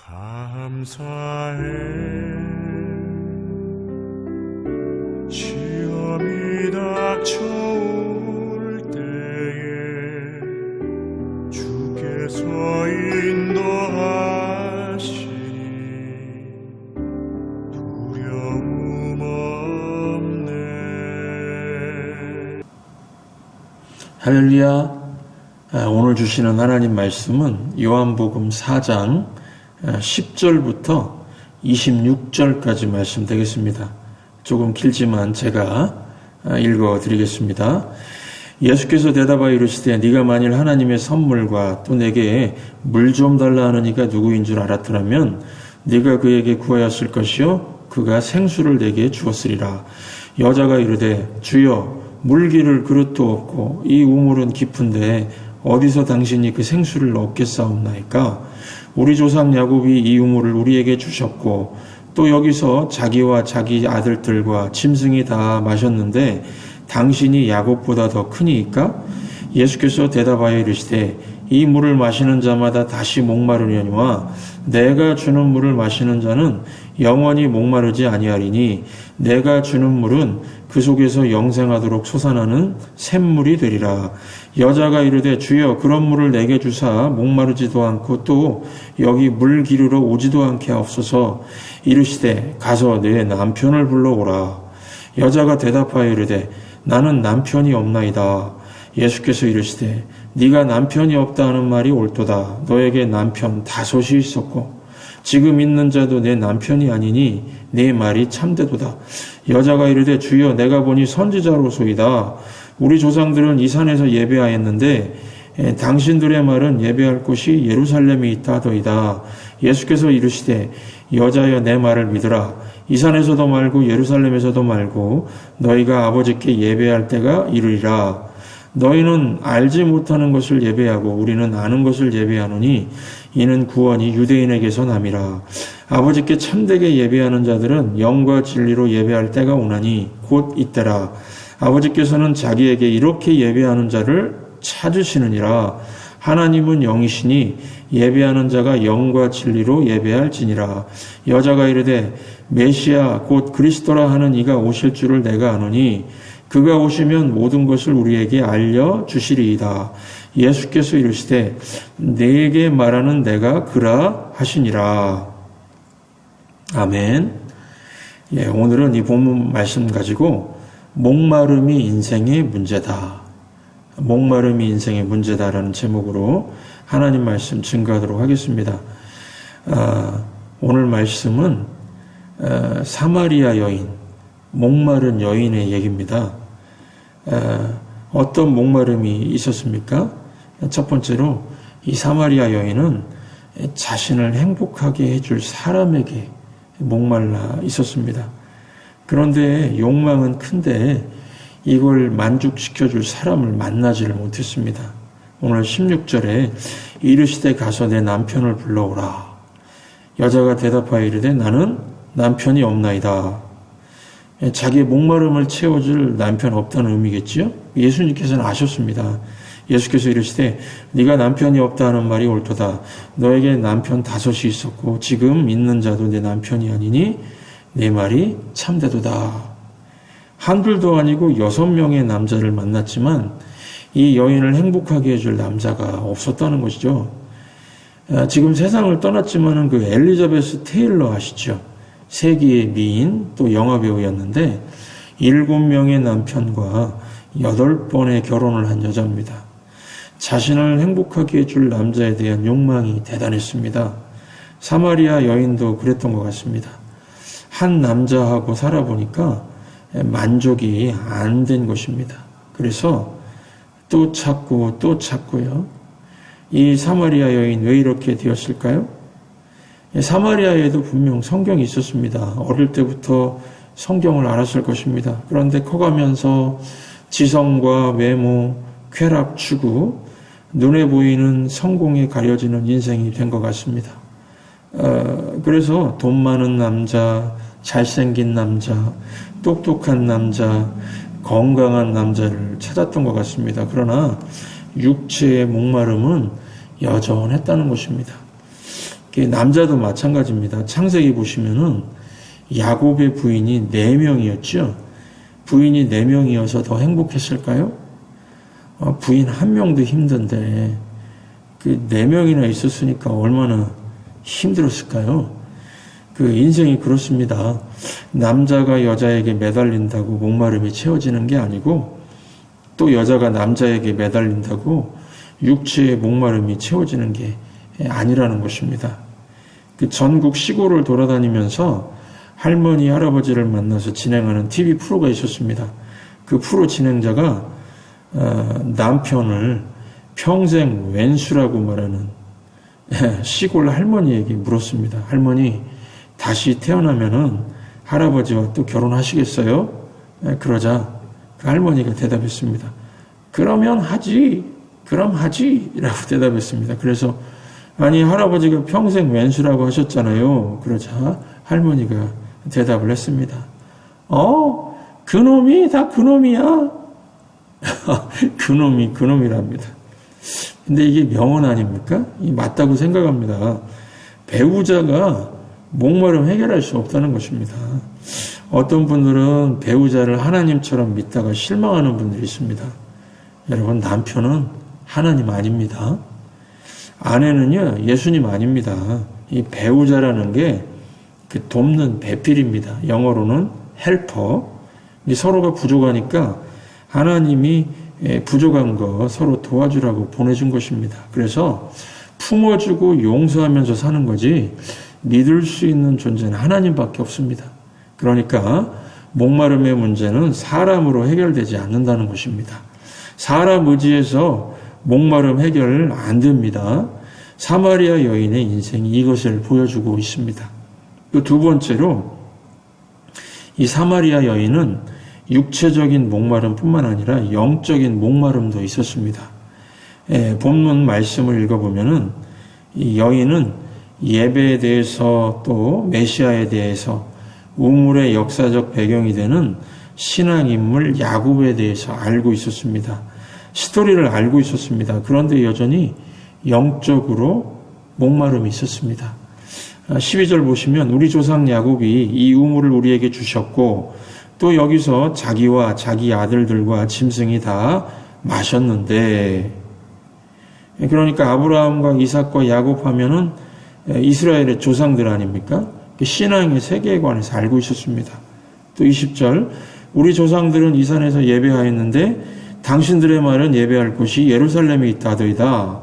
감사해. 시험이 닥쳐올 때에 주께서 인도하시니 두려움 없네. 할렐루야. 오늘 주시는 하나님 말씀은 요한복음 4장 10절부터 26절까지 말씀 되겠습니다. 조금 길지만 제가 읽어 드리겠습니다. 예수께서 대답하여 이르시되 네가 만일 하나님의 선물과 또 내게 물 좀 달라 하느니가 누구인 줄 알았더라면 네가 그에게 구하였을 것이요 그가 생수를 내게 주었으리라. 여자가 이르되 주여 물기를 그릇도 없고 이 우물은 깊은데 어디서 당신이 그 생수를 얻겠사옵나이까? 우리 조상 야곱이 이 우물을 우리에게 주셨고 또 여기서 자기와 자기 아들들과 짐승이 다 마셨는데 당신이 야곱보다 더 크니이까? 예수께서 대답하여 이르시되 이 물을 마시는 자마다 다시 목마르려니와 내가 주는 물을 마시는 자는 영원히 목마르지 아니하리니 내가 주는 물은 그 속에서 영생하도록 솟아나는 샘물이 되리라. 여자가 이르되 주여 그런 물을 내게 주사 목마르지도 않고 또 여기 물 기르러 오지도 않게 하옵소서. 이르시되 가서 내 남편을 불러오라. 여자가 대답하여 이르되 나는 남편이 없나이다. 예수께서 이르시되 네가 남편이 없다 하는 말이 옳도다. 너에게 남편 5이 있었고 지금 있는 자도 내 남편이 아니니 네 말이 참되도다. 여자가 이르되 주여 내가 보니 선지자로소이다. 우리 조상들은 이 산에서 예배하였는데 당신들의 말은 예배할 곳이 예루살렘에 있다 하더이다. 예수께서 이르시되 여자여 내 말을 믿으라. 이 산에서도 말고 예루살렘에서도 말고 너희가 아버지께 예배할 때가 이르리라. 너희는 알지 못하는 것을 예배하고 우리는 아는 것을 예배하노니 이는 구원이 유대인에게서 남이라. 아버지께 참되게 예배하는 자들은 영과 진리로 예배할 때가 오나니 곧 이때라. 아버지께서는 자기에게 이렇게 예배하는 자를 찾으시느니라. 하나님은 영이시니 예배하는 자가 영과 진리로 예배할지니라. 여자가 이르되 메시아 곧 그리스도라 하는 이가 오실 줄을 내가 아노니 그가 오시면 모든 것을 우리에게 알려주시리이다. 예수께서 이르시되 네게 말하는 내가 그라 하시니라. 아멘. 오늘은 이 본문 말씀 가지고 목마름이 인생의 문제다. 목마름이 인생의 문제다라는 제목으로 하나님 말씀 증거하도록 하겠습니다. 오늘 말씀은 사마리아 여인, 목마른 여인의 얘기입니다. 어떤 목마름이 있었습니까? 첫 번째로 이 사마리아 여인은 자신을 행복하게 해줄 사람에게 목말라 있었습니다. 그런데 욕망은 큰데 이걸 만족시켜줄 사람을 만나지를 못했습니다. 오늘 16절에 이르시되 가서 내 남편을 불러오라. 여자가 대답하여 이르되 나는 남편이 없나이다. 자기의 목마름을 채워줄 남편 없다는 의미겠지요? 예수님께서는 아셨습니다. 예수께서 이르시되 네가 남편이 없다 하는 말이 옳도다. 너에게 남편 5이 있었고 지금 있는 자도 내 남편이 아니니 내 말이 참되도다. 한둘도 아니고 6명의 남자를 만났지만 이 여인을 행복하게 해줄 남자가 없었다는 것이죠. 지금 세상을 떠났지만은 그 엘리자베스 테일러 아시죠? 세기의 미인 또 영화배우였는데 7명의 남편과 8번의 결혼을 한 여자입니다. 자신을 행복하게 해줄 남자에 대한 욕망이 대단했습니다. 사마리아 여인도 그랬던 것 같습니다. 한 남자하고 살아보니까 만족이 안 된 것입니다. 그래서 또 찾고 또 찾고요. 이 사마리아 여인 왜 이렇게 되었을까요? 사마리아에도 분명 성경이 있었습니다. 어릴 때부터 성경을 알았을 것입니다. 그런데 커가면서 지성과 외모, 쾌락 추구, 눈에 보이는 성공에 가려지는 인생이 된 것 같습니다. 그래서 돈 많은 남자, 잘생긴 남자, 똑똑한 남자, 건강한 남자를 찾았던 것 같습니다. 그러나 육체의 목마름은 여전했다는 것입니다. 남자도 마찬가지입니다. 창세기 보시면은 야곱의 부인이 4명이었죠. 부인이 4명이어서 더 행복했을까요? 부인 1명도 힘든데 그 4명이나 있었으니까 얼마나 힘들었을까요? 그 인생이 그렇습니다. 남자가 여자에게 매달린다고 목마름이 채워지는 게 아니고 또 여자가 남자에게 매달린다고 육체의 목마름이 채워지는 게 아니라는 것입니다. 그 전국 시골을 돌아다니면서 할머니, 할아버지를 만나서 진행하는 TV 프로가 있었습니다. 그 프로 진행자가 남편을 평생 왼수라고 말하는 시골 할머니에게 물었습니다. 할머니, 다시 태어나면은 할아버지와 또 결혼하시겠어요? 그러자 그 할머니가 대답했습니다. 그러면 하지. 그럼 하지. 라고 대답했습니다. 그래서 아니 할아버지가 평생 왼수라고 하셨잖아요. 그러자 할머니가 대답을 했습니다. 그놈이 다 그놈이야. 그놈이 그놈이랍니다. 근데 이게 명언 아닙니까? 맞다고 생각합니다. 배우자가 목마름 해결할 수 없다는 것입니다. 어떤 분들은 배우자를 하나님처럼 믿다가 실망하는 분들이 있습니다. 여러분, 남편은 하나님 아닙니다. 아내는요, 예수님 아닙니다. 이 배우자라는 게 그 돕는 배필입니다. 영어로는 헬퍼. 서로가 부족하니까 하나님이 부족한 거 서로 도와주라고 보내준 것입니다. 그래서 품어주고 용서하면서 사는 거지 믿을 수 있는 존재는 하나님밖에 없습니다. 그러니까 목마름의 문제는 사람으로 해결되지 않는다는 것입니다. 사람 의지에서 목마름 해결 안 됩니다. 사마리아 여인의 인생이 이것을 보여주고 있습니다. 또 두 번째로 이 사마리아 여인은 육체적인 목마름뿐만 아니라 영적인 목마름도 있었습니다. 본문 말씀을 읽어보면은 이 여인은 예배에 대해서 또 메시아에 대해서 우물의 역사적 배경이 되는 신앙인물 야곱에 대해서 알고 있었습니다. 스토리를 알고 있었습니다. 그런데 여전히 영적으로 목마름이 있었습니다. 12절 보시면 우리 조상 야곱이 이 우물을 우리에게 주셨고 또 여기서 자기와 자기 아들들과 짐승이 다 마셨는데, 그러니까 아브라함과 이삭과 야곱 하면은 이스라엘의 조상들 아닙니까? 신앙의 세계관에서 알고 있었습니다. 또 20절 우리 조상들은 이 산에서 예배하였는데 당신들의 말은 예배할 곳이 예루살렘에 있다더이다.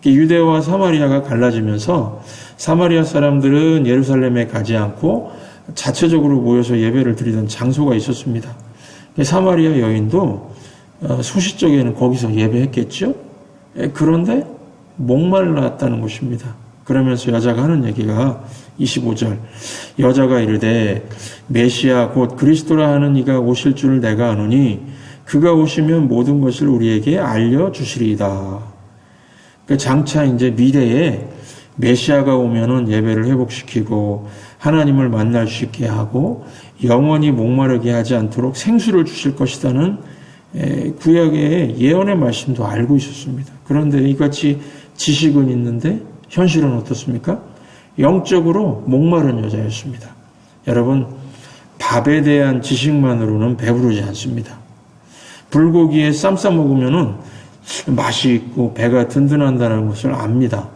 유대와 사마리아가 갈라지면서 사마리아 사람들은 예루살렘에 가지 않고 자체적으로 모여서 예배를 드리던 장소가 있었습니다. 사마리아 여인도 소시적에는 거기서 예배했겠죠? 그런데 목말랐다는 것입니다. 그러면서 여자가 하는 얘기가 25절 여자가 이르되 메시아 곧 그리스도라 하는 이가 오실 줄을 내가 아노니 그가 오시면 모든 것을 우리에게 알려주시리이다. 장차 이제 미래에 메시아가 오면은 예배를 회복시키고 하나님을 만날 수 있게 하고 영원히 목마르게 하지 않도록 생수를 주실 것이라는 구약의 예언의 말씀도 알고 있었습니다. 그런데 이같이 지식은 있는데 현실은 어떻습니까? 영적으로 목마른 여자였습니다. 여러분, 밥에 대한 지식만으로는 배부르지 않습니다. 불고기에 쌈 싸 먹으면은 맛이 있고 배가 든든한다는 것을 압니다.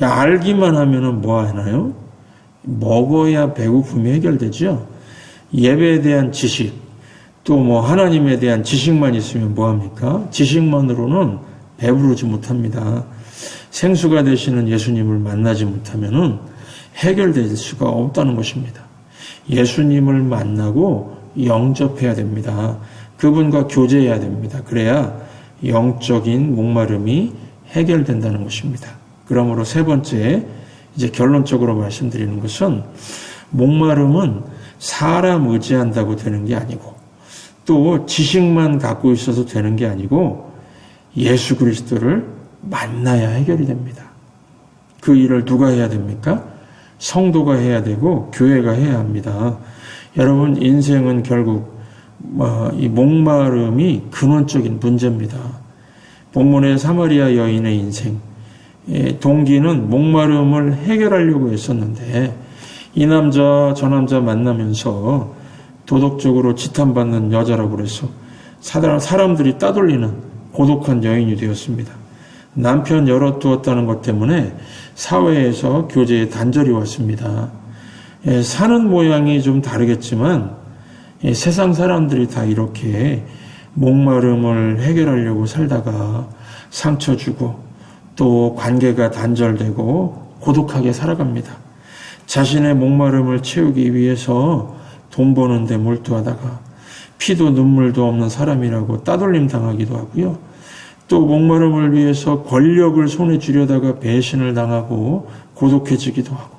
알기만 하면은 뭐 하나요? 먹어야 배고픔이 해결되죠. 예배에 대한 지식, 또 뭐 하나님에 대한 지식만 있으면 뭐 합니까? 지식만으로는 배부르지 못합니다. 생수가 되시는 예수님을 만나지 못하면은 해결될 수가 없다는 것입니다. 예수님을 만나고 영접해야 됩니다. 그분과 교제해야 됩니다. 그래야 영적인 목마름이 해결된다는 것입니다. 그러므로 세 번째, 이제 결론적으로 말씀드리는 것은 목마름은 사람 의지한다고 되는 게 아니고 또 지식만 갖고 있어서 되는 게 아니고 예수 그리스도를 만나야 해결이 됩니다. 그 일을 누가 해야 됩니까? 성도가 해야 되고 교회가 해야 합니다. 여러분, 인생은 결국 이 목마름이 근원적인 문제입니다. 본문의 사마리아 여인의 인생, 동기는 목마름을 해결하려고 했었는데 이 남자 저 남자 만나면서 도덕적으로 지탄받는 여자라고 그래서 사람들이 따돌리는 고독한 여인이 되었습니다. 남편 열어두었다는 것 때문에 사회에서 교제에 단절이 왔습니다. 사는 모양이 좀 다르겠지만 세상 사람들이 다 이렇게 목마름을 해결하려고 살다가 상처 주고 또 관계가 단절되고 고독하게 살아갑니다. 자신의 목마름을 채우기 위해서 돈 버는 데 몰두하다가 피도 눈물도 없는 사람이라고 따돌림 당하기도 하고요. 또 목마름을 위해서 권력을 손에 쥐려다가 배신을 당하고 고독해지기도 하고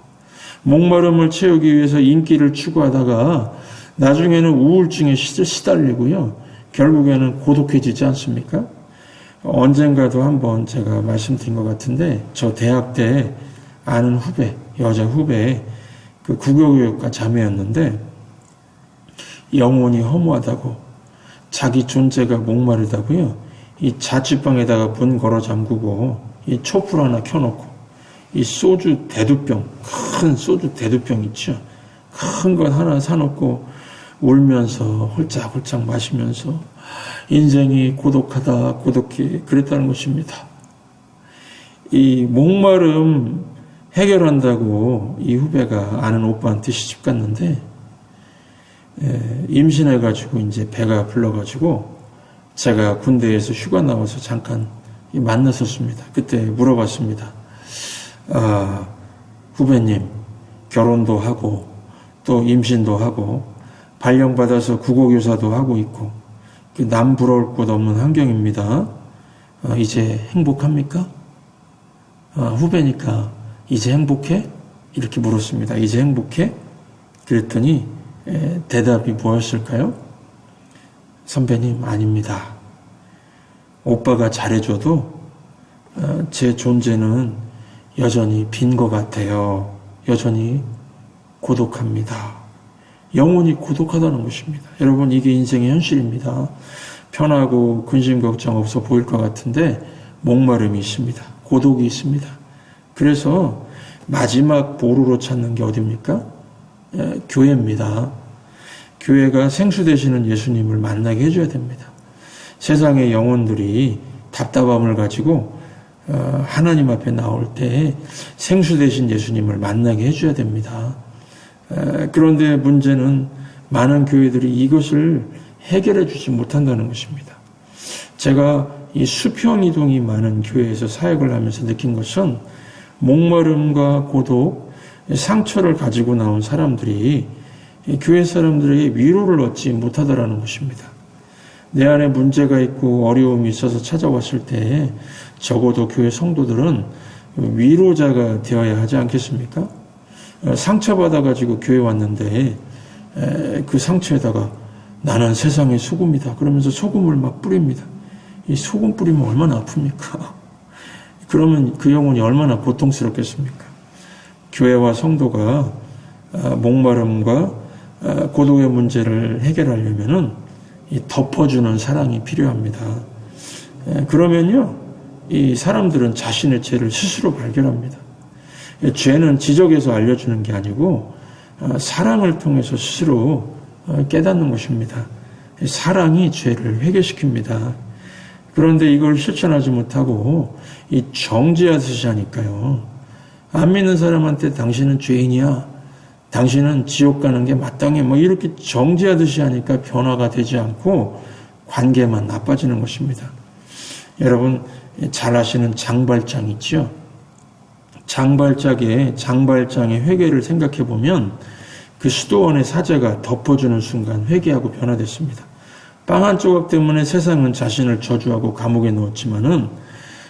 목마름을 채우기 위해서 인기를 추구하다가 나중에는 우울증에 시달리고요. 결국에는 고독해지지 않습니까? 언젠가도 한번 제가 말씀드린 것 같은데 저 대학 때 아는 후배, 여자 후배 그 국어교육과 자매였는데 영혼이 허무하다고 자기 존재가 목마르다고요. 이 자취방에다가 문 걸어 잠그고 이 촛불 하나 켜놓고 이 소주 대두병, 큰 소주 대두병 있죠. 큰 것 하나 사놓고 울면서 홀짝홀짝 마시면서 인생이 고독하다, 고독해 그랬다는 것입니다. 이 목마름 해결한다고 이 후배가 아는 오빠한테 시집 갔는데 임신해가지고 이제 배가 불러가지고 제가 군대에서 휴가 나와서 잠깐 만났었습니다. 그때 물어봤습니다. 아, 후배님 결혼도 하고 또 임신도 하고 발령받아서 국어교사도 하고 있고 남 부러울 곳 없는 환경입니다. 이제 행복합니까? 후배니까 이제 행복해? 이렇게 물었습니다. 이제 행복해? 그랬더니 대답이 뭐였을까요? 선배님 아닙니다. 오빠가 잘해줘도 제 존재는 여전히 빈 것 같아요. 여전히 고독합니다. 영원히 고독하다는 것입니다. 여러분 이게 인생의 현실입니다. 편하고 근심 걱정 없어 보일 것 같은데 목마름이 있습니다. 고독이 있습니다. 그래서 마지막 보루로 찾는 게 어디입니까? 교회입니다. 교회가 생수 되시는 예수님을 만나게 해줘야 됩니다. 세상의 영혼들이 답답함을 가지고 하나님 앞에 나올 때 생수 되신 예수님을 만나게 해줘야 됩니다. 그런데 문제는 많은 교회들이 이것을 해결해 주지 못한다는 것입니다. 제가 이 수평이동이 많은 교회에서 사역을 하면서 느낀 것은 목마름과 고독, 상처를 가지고 나온 사람들이 교회 사람들에게 위로를 얻지 못하더라는 것입니다. 내 안에 문제가 있고 어려움이 있어서 찾아왔을 때 적어도 교회 성도들은 위로자가 되어야 하지 않겠습니까? 상처받아가지고 교회 왔는데 그 상처에다가 나는 세상의 소금이다 그러면서 소금을 막 뿌립니다. 이 소금 뿌리면 얼마나 아픕니까? 그러면 그 영혼이 얼마나 고통스럽겠습니까? 교회와 성도가 목마름과 고독의 문제를 해결하려면은 이 덮어주는 사랑이 필요합니다. 그러면요, 이 사람들은 자신의 죄를 스스로 발견합니다. 죄는 지적해서 알려주는 게 아니고 사랑을 통해서 스스로 깨닫는 것입니다. 사랑이 죄를 회개시킵니다. 그런데 이걸 실천하지 못하고 이 정죄하듯이 하니까요. 안 믿는 사람한테 당신은 죄인이야. 당신은 지옥 가는 게 마땅해. 뭐 이렇게 정죄하듯이 하니까 변화가 되지 않고 관계만 나빠지는 것입니다. 여러분 잘 아시는 장발장 있죠? 장발장의 회개를 생각해 보면 그 수도원의 사제가 덮어주는 순간 회개하고 변화됐습니다. 빵 한 조각 때문에 세상은 자신을 저주하고 감옥에 넣었지만은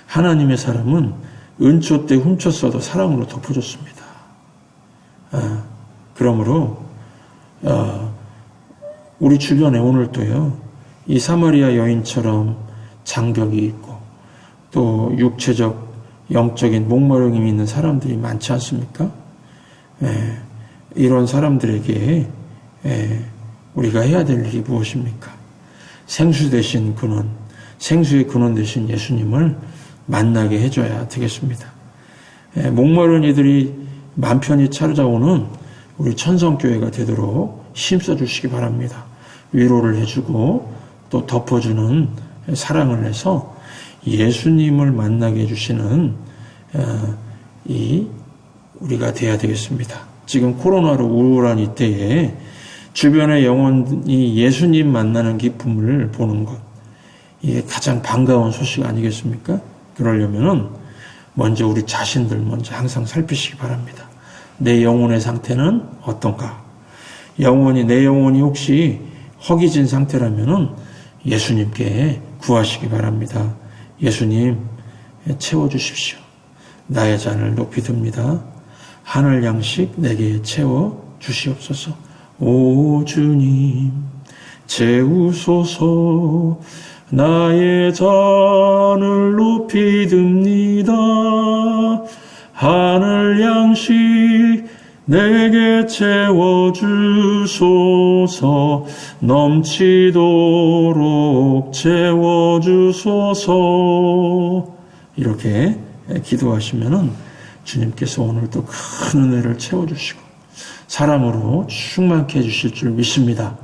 하나님의 사람은 은초 때 훔쳤어도 사랑으로 덮어줬습니다. 그러므로 우리 주변에 오늘도요 이 사마리아 여인처럼 장벽이 있고 또 육체적 영적인 목마름이 있는 사람들이 많지 않습니까? 이런 사람들에게 우리가 해야 될 일이 무엇입니까? 생수 되신 근원, 생수의 근원 되신 예수님을 만나게 해줘야 되겠습니다. 목마른 이들이 맘 편히 찾아오는 우리 천성교회가 되도록 힘써 주시기 바랍니다. 위로를 해주고 또 덮어주는 사랑을 해서 예수님을 만나게 해주시는 우리가 돼야 되겠습니다. 지금 코로나로 우울한 이때에 주변의 영혼이 예수님 만나는 기쁨을 보는 것, 이게 가장 반가운 소식 아니겠습니까? 그러려면은 먼저 우리 자신들 먼저 항상 살피시기 바랍니다. 내 영혼의 상태는 어떤가? 내 영혼이 혹시 허기진 상태라면은 예수님께 구하시기 바랍니다. 예수님 채워주십시오. 나의 잔을 높이 듭니다. 하늘 양식 내게 채워 주시옵소서. 오 주님 채우소서. 나의 잔을 높이 듭니다. 하늘 양식 내게 채워주소서. 넘치도록 채워주소서. 이렇게 기도하시면은 주님께서 오늘 또 큰 은혜를 채워주시고 사랑으로 충만케 해주실 줄 믿습니다.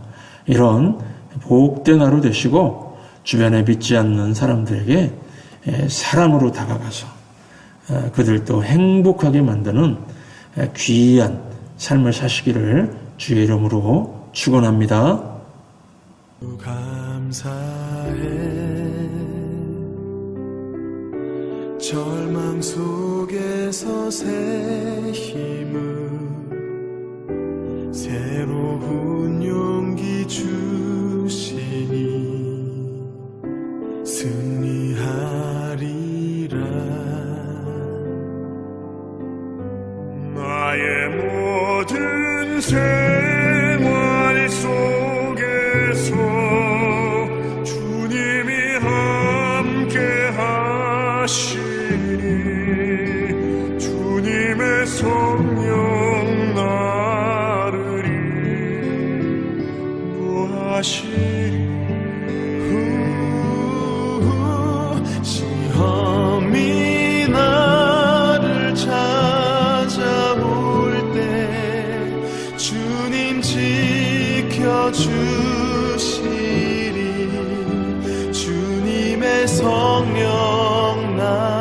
이런 복된 하루 되시고 주변에 믿지 않는 사람들에게 사랑으로 다가가서 그들도 행복하게 만드는 귀한 삶을 사시기를 주의 이름으로 축원합니다. 감사해. 절망 속에서 새 힘을 새로운 용기 주시니 승리하리라. 나의 모든 생활 속에서 주님이 함께 하시니 주님의 성령 나를 인도하시니 시험이 나를 찾아올 때 주님 지켜주시리. 주님의 성령 나